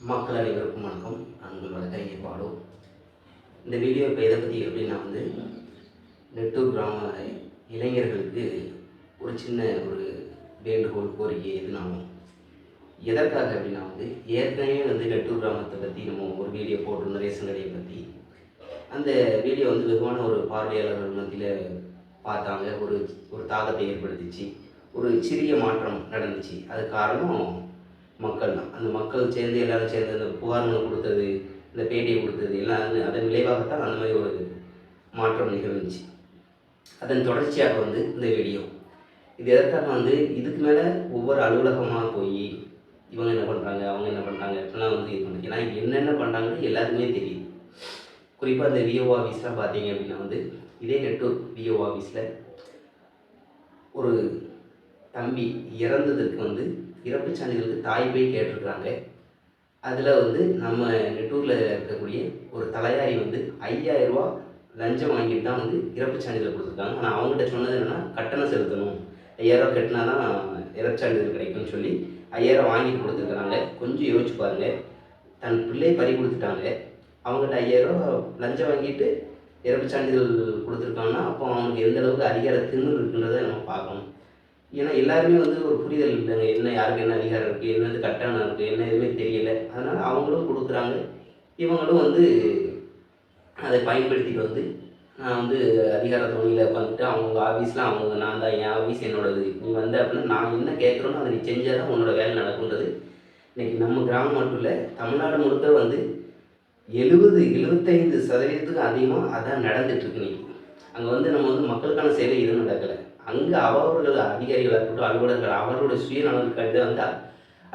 மக்கள் அனைவருக்கும் வணக்கம். நான் உங்களோட கலைஞர் பாலு. இந்த வீடியோ இப்போ எதை பற்றி அப்படின்னா நெட்டூர் கிராம இளைஞர்களுக்கு ஒரு சின்ன ஒரு வேண்டுகோள் கோரிக்கை எதுனாலும் எதற்காக அப்படின்னா ஏற்கனவே நெட்டூர் கிராமத்தை பற்றி நம்ம ஒரு வீடியோ போட்டிருந்தோம், ரேஷன் கடையை பற்றி. அந்த வீடியோ வெகுவான ஒரு பார்வையாளர்கள் மத்தியில் பார்த்தாங்க, ஒரு ஒரு தாக்கத்தை ஏற்படுத்திச்சு, ஒரு சிறிய மாற்றம் நடந்துச்சு. அது காரணம் மக்கள் தான். அந்த மக்கள் சேர்ந்து எல்லோரும் சேர்ந்து அந்த புகார் மனு கொடுத்தது, இந்த பேட்டியை கொடுத்தது எல்லாம் அதன் விளைவாகத்தான் அந்த மாதிரி ஒரு மாற்றம் நிகழ்ந்துச்சு. அதன் தொடர்ச்சியாக இந்த வீடியோ இது எதற்காக இதுக்கு மேலே ஒவ்வொரு அலுவலகமாக போய் இவங்க என்ன பண்ணுறாங்க, அவங்க என்ன பண்ணுறாங்க இப்படிலாம் இது பண்ணு. ஏன்னா என்னென்ன பண்ணுறாங்கன்னு எல்லாருக்குமே தெரியுது. குறிப்பாக இந்த விஓ ஆஃபீஸ்லாம் பார்த்தீங்க அப்படின்னா இதே நெட்டூர் விஓ ஆஃபீஸில் ஒரு தம்பி இறந்ததுக்கு இறப்பு சான்றிதழுக்கு தாய் போய் கேட்டிருக்கிறாங்க. அதில் நம்ம நெட்டூரில் இருக்கக்கூடிய ஒரு தலையாரி 5000 ரூபா லஞ்சம் வாங்கிட்டு தான் இறப்பு சான்றிதழ் கொடுத்துருக்காங்க. ஆனால் அவங்ககிட்ட சொன்னது என்னென்னா கட்டணம் செலுத்தணும், 5000 ரூபா கட்டினா தான் இறப்பு சான்றிதழ் கிடைக்கும்னு சொல்லி 5000 வாங்கிட்டு கொடுத்துருக்குறாங்க. கொஞ்சம் யோசிச்சு பாருங்கள், தன் பிள்ளை பறி கொடுத்துட்டாங்க, அவங்ககிட்ட 5000 ரூபா லஞ்சம் வாங்கிட்டு இறப்பு சான்றிதழ் கொடுத்துருக்காங்கன்னா அப்போ அவங்களுக்கு எந்த அளவுக்கு அதிகார திமிரு இருக்குன்றதை நம்ம பார்க்கணும். ஏன்னா எல்லாருமே ஒரு புரிதல் இல்லைங்க, என்ன யாருக்கு என்ன அதிகாரம் இருக்குது, என்ன கட்டணம் இருக்குது, என்ன எதுவுமே தெரியலை. அதனால் அவங்களும் கொடுக்குறாங்க, இவங்களும் அதை பயன்படுத்திட்டு நான் அதிகார துணையில் உட்காந்துட்டு அவங்க ஆஃபீஸில் அவங்க நான் தான், என் ஆஃபீஸ் என்னோடது, நீ அப்படின்னா நான் என்ன கேட்குறோன்னு அதை நீ செஞ்சால் தான் உன்னோட வேலை நடக்குன்றது இன்றைக்கி நம்ம கிராமம் மட்டும் இல்லை, தமிழ்நாடு முழுக்க 70-75% அதிகமாக அதான் நடந்துகிட்ருக்கு. இன்றைக்கி அங்கே நம்ம மக்களுக்கான சேவை எதுவும் நடக்கலை. அங்கே அவர்கள் அதிகாரிகளாக இருக்கட்டும், அலுவலர்கள் அவர்களுடைய சுயநலனுக்காக தான்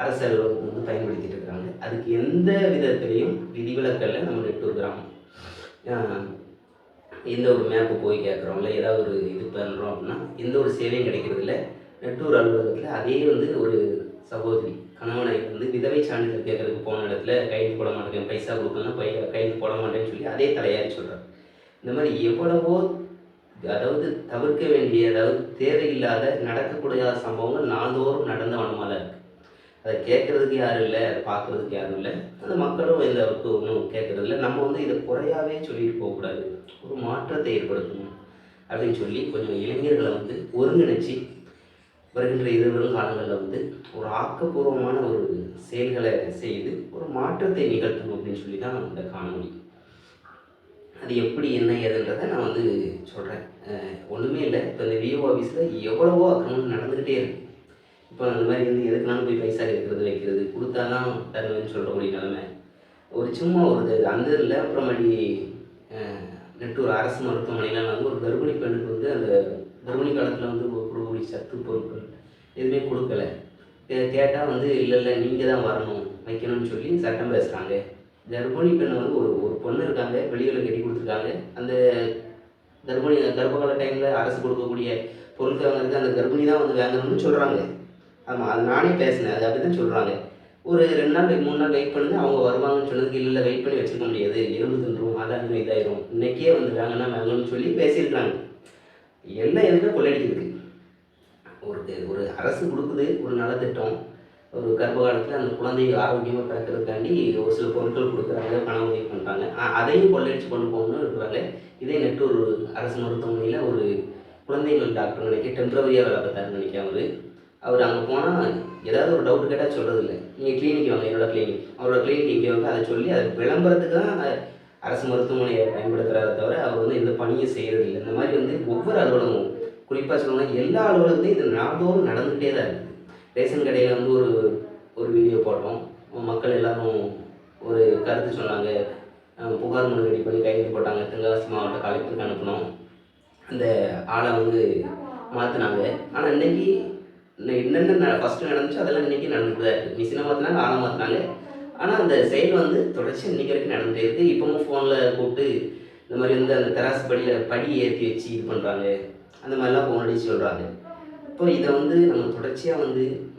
அரசு அலுவலகம் பயன்படுத்திட்டு இருக்கிறாங்க. அதுக்கு எந்த விதத்திலையும் விதிவிலக்கல்ல நம்ம நெட்டூர் கிராமம். எந்த ஒரு மேப்பு போய் கேட்குறோம், இல்லை ஏதாவது ஒரு இது பண்ணுறோம் அப்படின்னா எந்த ஒரு சேவையும் கிடைக்கிறது இல்லை. நெட்டூர் அலுவலகத்தில் அதே ஒரு சகோதரி கணவனை விதவை சான்றிதழ் கேட்கறதுக்கு போன இடத்துல கைது போட மாட்டேன், பைசா கொடுக்கணும்னா கைது போட மாட்டேன்னு சொல்லி அதே தலையாரி சொல்கிறார். இந்த மாதிரி எவ்வளவோ தவிர்க்க வேண்டிய, தேவையில்லாத நடக்கக்கூடிய சம்பவங்கள் நாள்தோறும் நடந்த வனமாக தான் இருக்குது. அதை கேட்குறதுக்கு யாரும் இல்லை, அதை பார்க்குறதுக்கு யாரும் இல்லை, அந்த மக்களும் இந்த அளவுக்கு ஒன்றும் கேட்குறது இல்லை. நம்ம இதை குறையாவே சொல்லிட்டு போகக்கூடாது, ஒரு மாற்றத்தை ஏற்படுத்தணும் அப்படின்னு சொல்லி கொஞ்சம் இளைஞர்களை ஒருங்கிணைச்சி வருகின்ற எதிர்வரும் காலங்களில் ஒரு ஆக்கப்பூர்வமான ஒரு செயல்களை செய்து ஒரு மாற்றத்தை நிகழ்த்தணும் அப்படின்னு சொல்லி தான் இந்த காணொலி. அது எப்படி என்ன ஏதுன்றதை நான் சொல்கிறேன். ஒன்றுமே இல்லை, இப்போ இந்த விஓ ஆஃபீஸில் எவ்வளவோ அக்கௌண்ட் நடந்துக்கிட்டே இருக்குது. இப்போ அந்த மாதிரி எதுக்குனாலும் போய் பைசா கேட்குறது, வைக்கிறது, கொடுத்தா தான் தருவேன்னு சொல்லக்கூடிய நிலைமை. ஒரு சும்மா ஒரு அந்த இதில் அப்புறமாடி நெட்டூர் அரசு மருத்துவமனையில் ஒரு கர்ப்பிணி பெண்ணுக்கு அந்த கர்ப்பிணி காலத்தில் கொடுக்கக்கூடிய சத்து பொருட்கள் எதுவுமே கொடுக்கல. கேட்டால் இல்லை நீங்கள் தான் வரணும் வைக்கணும்னு சொல்லி சட்டம் பேசுகிறாங்க. கர்ப்பிணி பெண்ணை ஒரு பொண்ணு இருக்காங்க, வெளியில் கட்டி கொடுத்துருக்காங்க. அந்த கர்ப்பகால டைமில் அரசு கொடுக்கக்கூடிய பொருட்கள் வாங்குறதுக்கு அந்த கர்ப்பிணி தான் வாங்கணும்னு சொல்கிறாங்க. ஆமாம், அது நானே பேசினேன், அது அப்படி தான் சொல்கிறாங்க. ஒரு 2 நாள் 3 நாள் வெயிட் பண்ணுங்க, அவங்க வருவாங்கன்னு சொன்னதுக்கு இல்லை வெயிட் பண்ணி வச்சுக்க முடியாது, எலும்பு தின்றும், அதான் இதாயிரும், இன்றைக்கே வாங்கணும்னு சொல்லி பேசியிருக்காங்க. எல்லாம் எதுக்கு கொள்ளடிக்கிறதுக்கு ஒரு அரசு கொடுக்குது ஒரு நலத்திட்டம். ஒரு கர்ப்ப காலத்தில் அந்த குழந்தையை ஆரோக்கியமாக பிறக்கிறதுக்காண்டி ஒரு சில பொருட்கள் கொடுக்குறாங்க, பண உதவி பண்ணுறாங்க. அதையும் கொள்ளடிச்சு கொண்டு போகணும்னு இருக்கிறாங்க. இதே நெட்டூர் அரசு மருத்துவமனையில் ஒரு குழந்தைகள் டாக்டர் நினைக்க டெம்பரவரியாக வேலை பார்த்தாருன்னு நினைக்க அவர் அங்கே போனால் ஏதாவது ஒரு டவுட் கேட்டால் சொல்கிறதில்ல, நீங்கள் கிளினிக் வாங்க, என்னோடய கிளினிக், அவரோட கிளினிக் இங்கே அதை சொல்லி அதை விளம்பரத்துக்கு தான் அரசு மருத்துவமனையை பயன்படுத்துகிறார தவிர அவர் எந்த பணியும் செய்கிறதில்லை. இந்த மாதிரி ஒவ்வொரு அலுவலகமும், குறிப்பாக சொல்லணும்னா எல்லா அலுவலகத்தையும் இது நாள்தோறும் நடந்துகிட்டே தான் இருக்குது. ரேஷன் கடையில் ஒரு வீடியோ போட்டோம், மக்கள் எல்லோரும் ஒரு கருத்து சொன்னாங்க, புகார் மனு ரெடி பண்ணி கைது போட்டாங்க. தென்காசி மாவட்ட கலெக்டருக்கு அனுப்பினோம், அந்த ஆளை மாற்றினாங்க. ஆனால் இன்றைக்கி என்னென்ன ஃபஸ்ட்டு நடந்துச்சு அதெல்லாம் இன்றைக்கி நடந்துட்டு தான் இருக்குது. மிஷினை மாற்றினாங்க, ஆளை மாற்றினாங்க. ஆனால் அந்த செயல் தொடர்ச்சி இன்றைக்கி வரைக்கும் நடந்துகிட்டே இருக்குது. இப்போவும் ஃபோனில் கூப்பிட்டு இந்த மாதிரி அந்த தெராசு படி ஏற்றி வச்சு இது பண்ணுறாங்க, அந்த மாதிரிலாம் ஃபோன் அடித்து சொல்கிறாங்க. இப்போ இதை நம்ம தொடர்ச்சியாக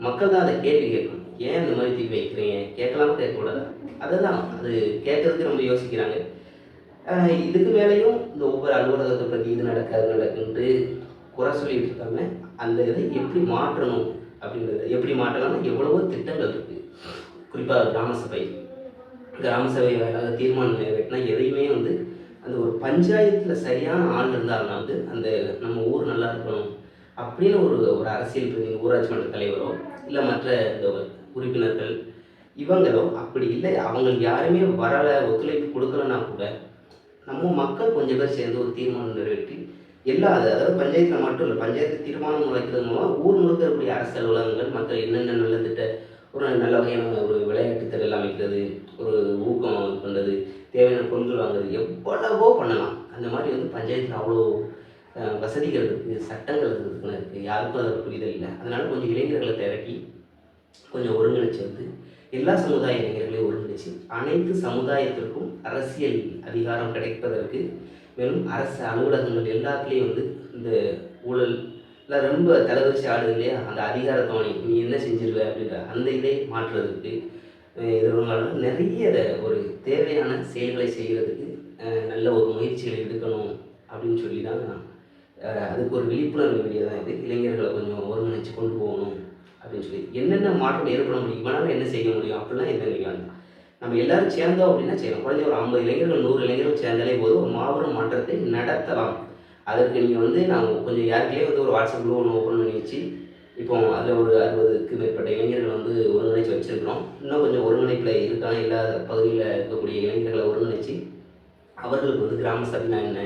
மக்கள் தான் அதை கேள்வி கேட்கணும். ஏன் இந்த மாதிரி தூக்கி வைக்கிறீங்க, கேட்கலாமா கேட்கக்கூடாது, அதை தான் அது கேட்கறதுக்கு ரொம்ப யோசிக்கிறாங்க. இதுக்கு மேலேயும் இந்த ஒவ்வொரு அலுவலகத்தை பற்றி இது நடக்குன்ட்டு குறை சொல்லிட்டு இருக்காங்க. அந்த இதை எப்படி மாற்றணும் அப்படின்றது, எப்படி மாற்றலாம்னா எவ்வளவோ திட்டங்கள் இருக்குது. குறிப்பாக கிராம சபை கிராம சபை வாயிலாக தீர்மானம் நிறைவேற்றினா எதையுமே வந்து அந்த ஒரு பஞ்சாயத்தில் சரியான ஆள் இருந்தால்னா வந்து அந்த நம்ம ஊர் நல்லா இருக்கணும் அப்படின்னு ஒரு ஒரு அரசியல் பிரதிநிதி, ஊராட்சி மன்ற தலைவரோ இல்லை மற்ற இந்த உறுப்பினர்கள் இவங்களோ அப்படி இல்லை, அவங்களுக்கு யாருமே வரலை, ஒத்துழைப்பு கொடுக்கலன்னா கூட நம்ம மக்கள் கொஞ்சம் பேர் சேர்ந்து ஒரு தீர்மானம் நிறைவேற்றி எல்லா அதாவது பஞ்சாயத்தில் மட்டும் இல்லை, பஞ்சாயத்து தீர்மானம் வைக்கிறது மூலம் ஊர் முழுக்க இருக்கக்கூடிய அரசு அலுவலகங்கள் மற்ற என்னென்ன நல்ல திட்ட ஒரு நல்ல வகையான ஒரு விளையாட்டு திட்டம் அமைக்கிறது, ஒரு ஊக்கம் பண்ணுறது, தேவையான பொருட்கள் வாங்குறது, எவ்வளவோ பண்ணலாம். அந்த மாதிரி வந்து பஞ்சாயத்தில் அவ்வளோ வசதிகள் இருக்குது, சட்டங்கள் இருக்குது, யாருக்கும் அதில் புரிதல் இல்லை. அதனால் கொஞ்சம் இளைஞர்களை திரட்டி கொஞ்சம் ஒருங்கிணைச்சு வந்து எல்லா சமுதாய இளைஞர்களையும் ஒருங்கிணைச்சு அனைத்து சமுதாயத்திற்கும் அரசியல் அதிகாரம் கிடைப்பதற்கு, மேலும் அரசு அலுவலகங்கள் எல்லாத்துலேயும் வந்து இந்த ஊழல் இல்லை ரொம்ப தலைவரிச்சு ஆடுது இல்லையா, அந்த அதிகாரத்தோணி நீ என்ன செஞ்சிருவ அப்படின்ற அந்த இதை மாற்றுறதுக்கு இதனால நிறைய ஒரு தேவையான செயல்களை செய்கிறதுக்கு நல்ல ஒரு முயற்சிகளை எடுக்கணும் அப்படின்னு சொல்லி தான் அதுக்கு ஒரு விழிப்புணர்வு வீடியோ தான் இது. இளைஞர்களை கொஞ்சம் ஒருங்கிணைச்சு கொண்டு போகணும் அப்படின்னு சொல்லி என்னென்ன மாற்றம் ஏற்பட முடியும், இவனால் என்ன செய்ய முடியும் அப்படிலாம் எந்த வேண்டாம். நம்ம எல்லாரும் சேர்ந்தோம் அப்படின்னா செய்யலாம். குறைஞ்ச ஒரு 50 இளைஞர்கள் 100 இளைஞர்கள் சேர்ந்தாலே போது ஒரு மாபெரும் மாற்றத்தை நடத்தலாம். அதற்கு நீங்கள் வந்து நான் கொஞ்சம் யாருக்கையே வந்து ஒரு வாட்ஸ்அப் குரூப் ஒன்று ஓப்பன் பண்ணி வச்சு இப்போ அதில் ஒரு 60க்கு மேற்பட்ட இளைஞர்கள் வந்து ஒருங்கிணைச்சு வச்சுருக்கிறோம். இன்னும் கொஞ்சம் ஒருங்கிணைப்பில் இருக்காங்க, இல்லாத பகுதியில் இருக்கக்கூடிய இளைஞர்களை ஒருங்கிணைச்சு அவர்களுக்கு வந்து கிராம சபைனா என்ன,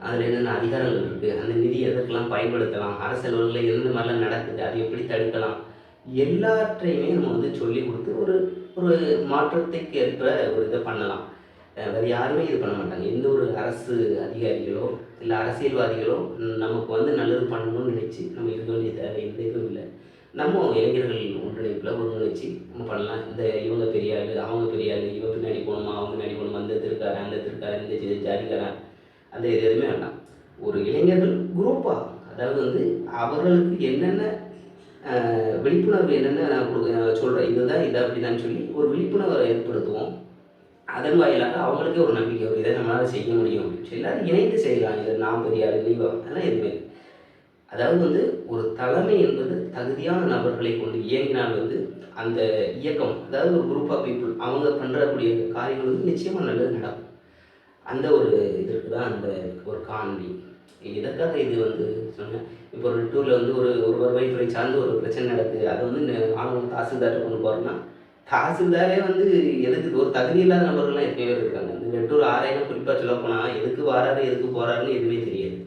அதில் என்னென்ன அதிகாரங்கள் இருக்குது, அந்த நிதி எதற்கெல்லாம் பயன்படுத்தலாம், அரசு அலுவலகங்களில் எந்த மாதிரிலாம் நடக்குது, அதை எப்படி தடுக்கலாம், எல்லாற்றையுமே நம்ம வந்து சொல்லி கொடுத்து ஒரு ஒரு மாற்றத்துக்கு ஏற்ப ஒரு இதை பண்ணலாம். வேறு யாருமே இது பண்ண மாட்டாங்க. எந்த ஒரு அரசு அதிகாரிகளோ இல்லை அரசியல்வாதிகளோ நமக்கு வந்து நல்லது பண்ணணும்னு நினச்சி நம்ம இருக்க வேண்டிய தேவை எந்த இதுவும் இல்லை. நம்ம இளைஞர்கள் ஒன்றிணைப்பில் ஒருங்கிணைச்சி நம்ம பண்ணலாம். இந்த இவங்க பெரிய ஆள், அவங்க பெரிய ஆள், இவன் பின்னாடி போகணுமா, அவங்க பின்னாடி போகணுமா, அந்த திருக்காரன் அந்த திருக்காரன் இந்த ஜாதிக்காரன் அந்த இது எதுவுமே வேண்டாம். ஒரு இளைஞர்கள் குரூப்பாக, அதாவது வந்து அவர்களுக்கு என்னென்ன விழிப்புணர்வு என்னென்ன நான் சொல்கிறேன், இதுதான் இதை அப்படிதான் சொல்லி ஒரு விழிப்புணர்வை ஏற்படுத்துவோம். அதன் வாயிலாக அவங்களுக்கே ஒரு நம்பிக்கை வரும், இதை நம்மளால் செய்ய முடியும் அப்படின்னு சொல்லி எல்லாரும் இணைந்து செய்யலாம். இதை நான் பெரிய ஆள் நீ அதெல்லாம் எதுவுமே. அதாவது வந்து ஒரு தலைமை என்பது தகுதியான நபர்களை கொண்டு இயங்கினால் வந்து அந்த இயக்கம், அதாவது ஒரு குரூப் ஆஃப் பீப்புள் அவங்க பண்ணுறக்கூடிய காரியங்கள் வந்து நிச்சயமாக நல்லது நடக்கும். அந்த ஒரு இதற்கு தான் அந்த ஒரு காணொலி. எதற்காக இது வந்து சொன்னேன், இப்போ ஒரு டூரில் வந்து ஒரு வருவாய்த்துறை சார்ந்து ஒரு பிரச்சனை நடக்குது, அதை வந்து ஆளுநர் தாசில்தார்கிட்ட கொண்டு போகிறோன்னா தாசில்தாரே வந்து எதுக்கு ஒரு தகுதி இல்லாத நபர்கள்லாம் எத்தனை பேர் இருக்காங்க. இந்த நெட்டூர் ஆராயம் குறிப்பாக சொல்ல போனால் எதுக்கு வராரு எதுக்கு போகிறாருன்னு எதுவுமே தெரியாது.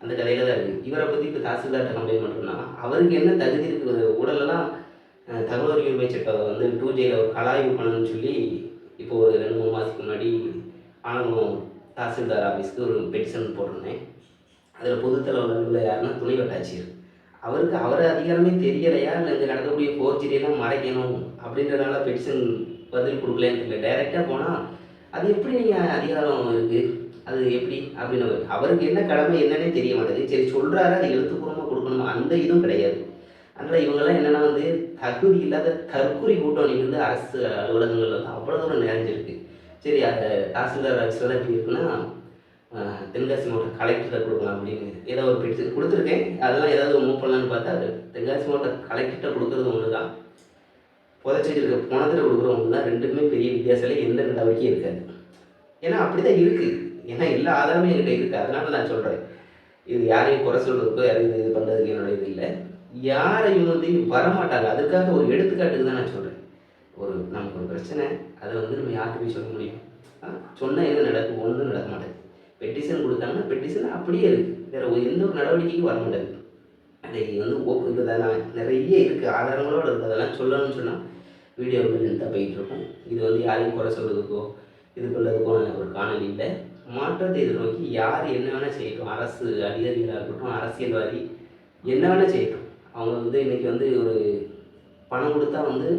அந்த கதையில் தான் இருக்குது. இவரை பற்றி இப்போ தாசில்தார்கிட்ட கம்ப்ளைண்ட் பண்ணுறோன்னா அவருக்கு என்ன தகுதி இருக்குது, உடலெல்லாம் தகவல் உரிமை சட்டம் வந்து 2Jல ஒரு கலாய்வு பண்ணணும்னு சொல்லி இப்போ ஒரு 2-3 மாதத்துக்கு முன்னாடி ஆனந்தம் தாசில்தார் ஆஃபீஸ்க்கு ஒரு பெட்டிஷன் போட்டிருந்தேன். அதில் பொதுத்தலைவர்கள் யாருன்னா துணை வட்டாட்சியர், அவருக்கு அவரை அதிகாரமே தெரியலையா இல்லை இங்கே நடக்கக்கூடிய போர்ச்சரியெல்லாம் மறைக்கணும் அப்படின்றதுனால பெட்டிஷன் பதில் கொடுக்கலன்னு தெரியல. டைரெக்டாக போனால் அது எப்படி நீங்கள் அதிகாரம் இருக்குது, அது எப்படி அப்படின்னு அவருக்கு என்ன கடமை என்னன்னே தெரிய மாட்டேங்குது. சரி சொல்கிறாரு, அதை எழுத்துப்பூர்வமாக கொடுக்கணுமா, அந்த இதுவும் கிடையாது. அதனால் இவங்கெல்லாம் என்னென்னா வந்து தகுதி இல்லாத தற்கொலை கூட்டம் வந்து அரசு அலுவலகங்கள் வந்து அவ்வளோ தூரம் நிறைஞ்சிருக்கு. சரி, அந்த தாசில்தார் ஆஃபீஸில் எப்படி இருக்குன்னா தென்காசி மாவட்ட கலெக்டரை கொடுக்கலாம் அப்படின்னு ஏதோ ஒரு பெட்டிஷன் கொடுத்துருக்கேன். அதெல்லாம் ஏதாவது மூவ் பண்ணலான்னு பார்த்தா அது தென்காசி மாவட்ட கலெக்டர்கிட்ட கொடுக்குறது ஒன்று தான், புதைச்சி வச்சிருக்க பணத்தில் கொடுக்குற ஒன்று தான். ரெண்டுக்குமே பெரிய வித்தியாசத்தில் எந்த நடவடிக்கையும் இருக்காது. ஏன்னா அப்படி தான் இருக்குது. ஏன்னா எல்லா ஆதாரமும் என்கிட்ட இருக்குது. அதனால நான் சொல்கிறேன், இது யாரையும் குறை சொல்கிறதுக்கோ யாரையும் இது பண்ணுறதுக்கு என்னோட இது இல்லை. யாரையும் வந்து வரமாட்டாங்க. அதுக்காக ஒரு எடுத்துக்காட்டுக்கு தான் நான் சொல்கிறேன். நமக்கு ஒரு பிரச்சனை, அதை வந்து நம்ம யாருக்கு போய் சொல்ல முடியும்? சொன்னால் என்ன நடக்கும்? ஒன்றும் நடக்க மாட்டேங்குது. பெட்டிஷன் கொடுத்தாங்கன்னா பெட்டிஷன் அப்படியே இருக்குது, வேறு எந்த ஒரு நடவடிக்கைக்கும் வர மாட்டேங்குது. அதை வந்து இப்போ நான் நிறைய இருக்குது, ஆதாரங்களோடு இருக்குது. அதெல்லாம் சொல்லணும்னு சொன்னால் வீடியோ வந்து லென்த்தாக போயிட்டுருக்கும். இது வந்து யாரையும் குறை சொல்கிறதுக்கோ இது பண்ணுறதுக்கோ ஒரு காணொலி இல்லை. மாற்றத்தை எதிர்நோக்கி யார் என்ன வேணால் செய்யட்டும், அரசு அதிகாரிகளாக இருக்கட்டும், அரசியல்வாதி என்ன வேணால் செய்யட்டும். அவங்க வந்து இன்றைக்கி வந்து ஒரு பணம் கொடுத்தா வந்து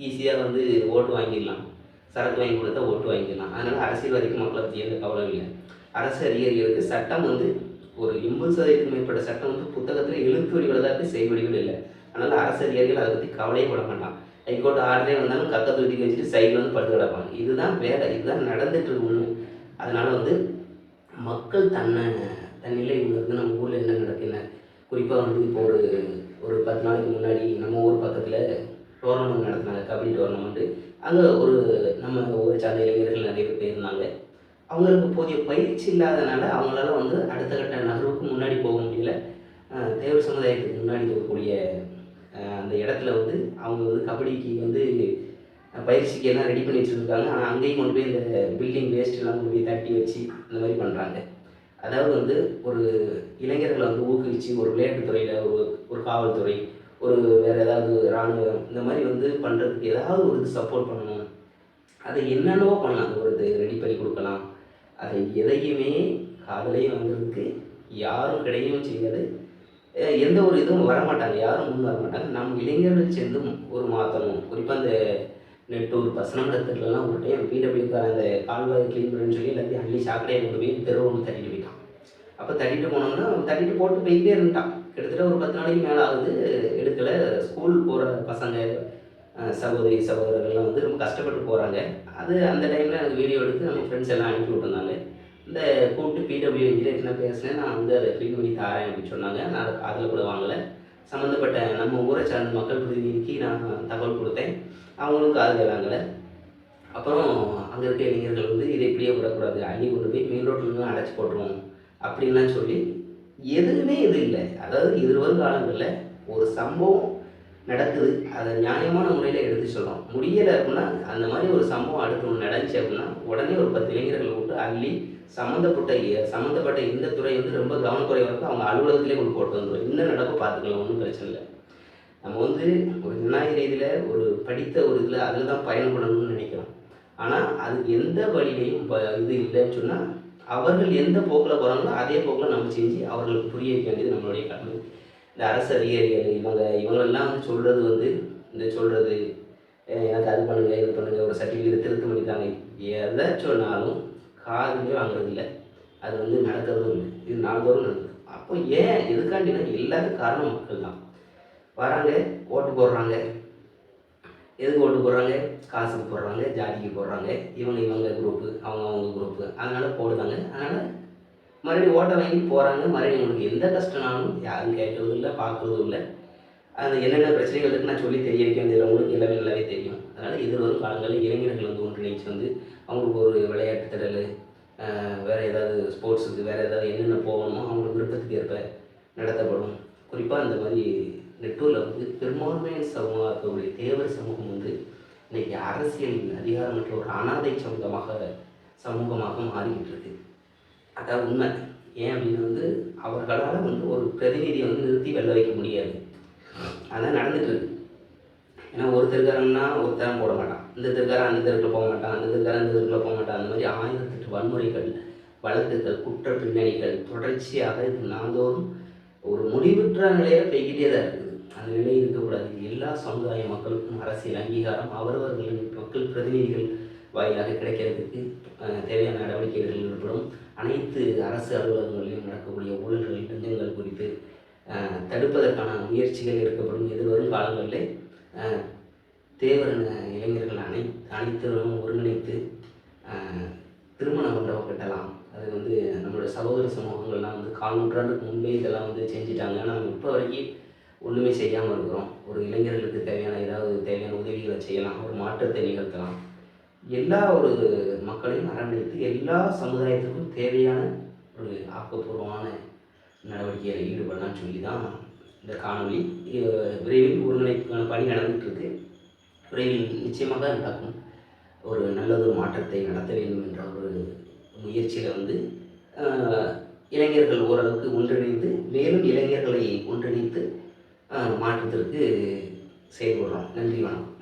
ஈஸியாக வந்து ஓட்டு வாங்கிடலாம், சரக்கு வாங்கி கொடுத்தா ஓட்டு வாங்கிடலாம். அதனால் அரசியல்வாதிக்கு மக்களை பற்றி எந்த கவலை இல்லை. அரசு அதிகாரிகளுக்கு சட்டம் வந்து ஒரு 80% மேற்பட்ட சட்டம் வந்து புத்தகத்தில் எழுத்து வடிவில் தான் இருக்குது, செய் வடிவில் இல்லை. அதனால் அரசு அதிகாரிகள் அதை பற்றி கவலையே பட மாட்டான். ஹைகோர்ட் ஆர்டரே வந்தாலும் கக்கத்தை தூக்கி வச்சுட்டு சைடில் வந்து படுத்து கிடப்பாங்க. இதுதான் வேலை, இதுதான் நடந்துட்டு இருக்கு ஒன்று. அதனால் வந்து மக்கள் தன்னிலை உணர்ந்து நம்ம ஊரில் என்ன நடக்குன்னு, குறிப்பாக வந்து இப்போ ஒரு 10 நாளைக்கு முன்னாடி நம்ம ஊர் பக்கத்தில் டோர்னமெண்ட் நடத்தினாங்க, கபடி டோர்னமெண்ட்டு. அங்கே நம்ம ஊரை சார்ந்த இளைஞர்கள் நிறைய பேர் போயிருந்தாங்க. அவங்களுக்கு போதிய பயிற்சி இல்லாதனால அவங்களால வந்து அடுத்த கட்ட நகர்வுக்கு முன்னாடி போக முடியல. தேவர் சமுதாயத்துக்கு முன்னாடி இருக்கக்கூடிய அந்த இடத்துல வந்து அவங்க வந்து கபடிக்கு வந்து பயிற்சிக்கு எல்லாம் ரெடி பண்ணி வச்சுருக்காங்க. ஆனால் அங்கேயும் கொண்டு போய் இந்த பில்டிங் வேஸ்ட்லாம் கொண்டு போய் தட்டி வச்சு இந்த மாதிரி பண்ணுறாங்க. அதாவது வந்து ஒரு இளைஞர்களை வந்து ஊக்குவிச்சு ஒரு விளையாட்டுத் துறையில் ஒரு காவல்துறை, வேறு ஏதாவது இராணுவம் இந்த மாதிரி வந்து பண்ணுறதுக்கு ஏதாவது ஒரு இது சப்போர்ட் பண்ணணும். அதை என்னென்னவோ பண்ணலாம். ஒரு இது ரெடி பண்ணி கொடுக்கலாம். அதை எதையுமே காதலையும் வாங்குறதுக்கு யாரும் கிடையவும் செய்யாது. எந்த ஒரு இதுவும் வரமாட்டாங்க, யாரும் முன் வரமாட்டாங்க. நம்ம இளைஞர்கள் சேர்ந்து ஒரு மாற்றணும். குறிப்பாக அந்த நெட்டூர் பசனமரத்துலலாம் ஒரு டைம் பிடபிள்யூக்காரன் அந்த கால்வாயை க்ளீன் பண்ணுன்னு சொல்லி எல்லாத்தையும் அள்ளி சாக்கடையை கொண்டு போய் தெருவு ஒன்று தட்டிட்டு போயிட்டான். அப்போ தட்டிட்டு போனோம்னா தட்டிட்டு போட்டு போயிட்டே இருந்துட்டான். கிட்டத்தட்ட ஒரு 10 நாளைக்கு மேலே ஆகுது, எடுக்கலை. ஸ்கூல் போகிற பசங்க சகோதரி சகோதரர்கள்லாம் வந்து ரொம்ப கஷ்டப்பட்டு போகிறாங்க. அந்த டைமில் எனக்கு வீடியோ எடுத்து நம்ம ஃப்ரெண்ட்ஸ் எல்லாம் அனுப்பி விட்டுருந்தாங்க. இந்த கூப்பிட்டு பிடபிள்யூ இன்ஜினியர்னா பேசினேன், நான் வந்து அதை க்ளீன் பண்ணி தாரேன் அப்படின்னு சொன்னாங்க. நான் அதை காதில் கூட வாங்கலை. சம்மந்தப்பட்ட நம்ம ஊரை சார்ந்த மக்கள் பிரதிநிதிக்கு நான் தகவல் கொடுத்தேன், அவங்களும் காதில் வாங்கலை. அப்புறம் அங்கே இருக்க இளைஞர்கள் வந்து இதை இப்படியே விடக்கூடாது, அள்ளி கொண்டு போய் மெயின் ரோட்லாம் அடைச்சி போட்டுருவோம் அப்படின்லாம் சொல்லி எதுவுமே இது இல்லை. அதாவது எதிர்வரும் காலங்களில் ஒரு சம்பவம் நடக்குது, அதை நியாயமான முறையில் எடுத்து சொல்கிறோம். முடியலை அப்படின்னா அந்த மாதிரி ஒரு சம்பவம் அடுத்து ஒன்று நடந்துச்சு அப்படின்னா உடனே ஒரு 10 இளைஞர்களை விட்டு அள்ளி சம்மந்தப்பட்ட இந்த துறை வந்து ரொம்ப கவனக்குறைவாக இருக்கும், அவங்க அலுவலகத்திலே கொண்டு போட்டு வந்துடும். இன்னும் நடக்க பார்த்துக்கலாம், ஒன்றும் பிரச்சனை இல்லை. நம்ம வந்து ஒரு ஜனநாயக ரீதியில் ஒரு படித்த ஒரு இதில் அதில் தான் பயன்படணும்னு நினைக்கிறோம். ஆனால் அதுக்கு எந்த வழியிலையும் இது இல்லைன்னு சொன்னால் அவர்கள் எந்த போக்கில் போகிறாங்களோ அதே போக்கில் நம்ம செஞ்சு அவர்களுக்கு புரிய வைக்க வேண்டியது நம்மளுடைய கடமை. இந்த அரசு அதிகாரிகள் இவங்களெல்லாம் வந்து சொல்கிறது வந்து எனக்கு அது பண்ணுங்கள் இது பண்ணுங்கள், ஒரு சர்டிஃபிகேட் திருத்தம் பண்ணித்தாங்க, எதை சொன்னாலும் காதுமே வாங்குறது இல்லை. அது வந்து நடக்கிறதும் இல்லை. இது நாள்தோறும் நடக்குது. அப்போ ஏன் எதுக்காண்டினா எல்லாத்துக்கும் காரணம் மக்கள் தான். வராங்க, ஓட்டு போடுறாங்க. எதுக்கு ஓட்டு போடுறாங்க? காசுக்கு போடுறாங்க, ஜாதிக்கு போடுறாங்க. இவங்க குரூப்பு, அவங்க குரூப்பு, அதனால் போடுதாங்க. அதனால் மறுபடியும் ஓட்டை வாங்கிட்டு போகிறாங்க. மறுபடியும் உங்களுக்கு எந்த கஷ்டம்னாலும் யாரும் கேட்கறதும் இல்லை, பார்க்குறதும் இல்லை. அது என்னென்ன பிரச்சனைகள் இருக்குன்னு நான் சொல்லி தெரிய வைக்க வேண்டியதில்லை, உங்களுக்கு எல்லாமே நல்லாவே தெரியும். அதனால் எதிர்வரும் காலங்களில் இளைஞர்கள் வந்து ஒன்றிணைச்சு வந்து அவங்களுக்கு ஒரு விளையாட்டு திடல், வேறு ஏதாவது ஸ்போர்ட்ஸுக்கு வேறு ஏதாவது என்னென்ன போகணுமோ அவங்களுக்கு விருப்பத்துக்கு ஏற்ப நடத்தப்படும். குறிப்பாக இந்த மாதிரி நெட்டூரில் வந்து பெரும்பான்மையான சமூகத்துடைய தேவர் சமூகம் வந்து இன்றைக்கி அரசியல் அதிகாரமற்ற ஒரு அனாதை சமூகமாக மாறிக்கிட்டு இருக்கு. அதாவது உண்மை. ஏன் அப்படின்னு வந்து அவர்களால் வந்து ஒரு பிரதிநிதியை வந்து நிறுத்தி வெல்ல வைக்க முடியாது. அதான் நடந்துட்டு இருக்கு. ஏன்னா ஒரு தெருக்காரன்னா ஒரு தரம் போட மாட்டான், இந்த தெருக்காரன் அந்த தெருக்கில் போக மாட்டான், அந்த தெருக்காரன் இந்த தெருக்கில் போக மாட்டான். அந்த மாதிரி 1008 வன்முறைகள், வழக்குகள், குற்ற பின்னணிகள் தொடர்ச்சியாக இது நாள்தோறும் ஒரு முடிவுற்ற நிலையில் போய்கிட்டே தான் இருக்குது. அந்த நிலை இருக்கக்கூடாது. எல்லா சமுதாய மக்களுக்கும் அரசியல் அங்கீகாரம் அவரவர்களின் மக்கள் பிரதிநிதிகள் வாயிலாக கிடைக்கிறதுக்கு தேவையான நடவடிக்கைகள் ஈடுபடும். அனைத்து அரசு அலுவலகங்களிலும் நடக்கக்கூடிய ஊழல்கள், லஞ்சங்கள் குறித்து தடுப்பதற்கான முயற்சிகள் எடுக்கப்படும். எதிர்வரும் காலங்களில் தேவர் இளைஞர்கள் அனைத்தரும் ஒருங்கிணைத்து திருமண மண்டபம் கட்டலாம். அது வந்து நம்மளோட சகோதர சமூகங்கள்லாம் வந்து 4 நூற்றாண்டுக்கு முன்பே இதெல்லாம் வந்து செஞ்சுட்டாங்க. ஆனால் நம்ம இப்போ வரைக்கும் ஒன்றுமே செய்யாமல் இருக்கிறோம். ஒரு இளைஞர்களுக்கு தேவையான உதவிகளை செய்யலாம், ஒரு மாற்றத்தை நிகழ்த்தலாம். எல்லா ஒரு மக்களையும் அரவணைத்து எல்லா சமுதாயத்துக்கும் தேவையான ஒரு ஆக்கப்பூர்வமான நடவடிக்கைகளில் ஈடுபடலாம்னு சொல்லி தான் இந்த காணொலி. விரைவில் ஒருங்கிணைப்புக்கான பணி நடந்துகிட்ருக்கு. விரைவில் நிச்சயமாக நடக்கும். ஒரு நல்லதொரு மாற்றத்தை நடத்த வேண்டும் என்ற ஒரு முயற்சியில் வந்து இளைஞர்கள் ஓரளவுக்கு ஒன்றிணைந்து மேலும் இளைஞர்களை ஒன்றிணைத்து மாற்றத்திற்கு செயல்படுறோம். நன்றி, வணக்கம்.